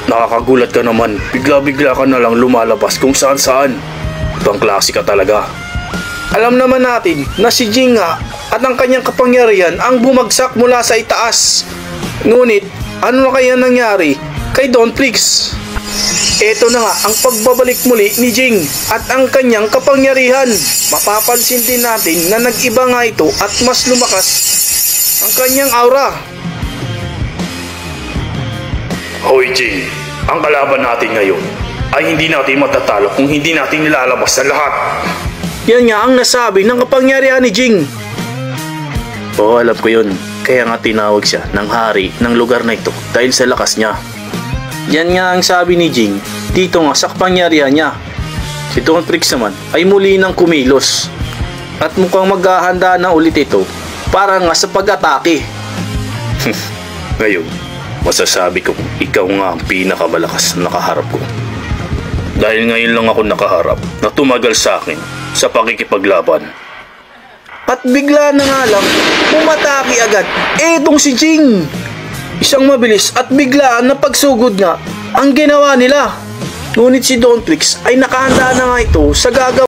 Nakakagulat ka naman, bigla-bigla ka na lang lumalabas kung saan-saan. Ibang klase ka talaga. Alam naman natin na si Jing nga at ang kanyang kapangyarihan ang bumagsak mula sa itaas. Ngunit, ano na kaya nangyari kay Don Trix? Ito na nga ang pagbabalik muli ni Jing at ang kanyang kapangyarihan. Mapapansin din natin na nag-iba nga ito at mas lumakas ang kanyang aura. Hoy Jing, ang kalaban natin ngayon ay hindi natin matatalo kung hindi natin nilalabas sa lahat. Yan nga ang nasabi ng kapangyarihan ni Jing. Oo, alam ko yun. Kaya nga tinawag siya ng hari ng lugar na ito dahil sa lakas niya. Yan nga ang sabi ni Jing dito nga sa kapangyarihan niya. Si Don Trix naman ay muli nang kumilos at mukhang maghahanda na ulit ito para nga sa pag-atake. Ngayon, masasabi ko ikaw nga ang pinakamalakas na nakaharap ko. Dahil ngayon lang ako nakaharap na tumagal sa akin sa pakikipaglaban. At bigla na nga lang, umatake agad etong si Jing. Isang mabilis at biglaan na pagsugod nga ang ginawa nila. Ngunit si Don Trix ay nakahanda na nga ito sa gagawin.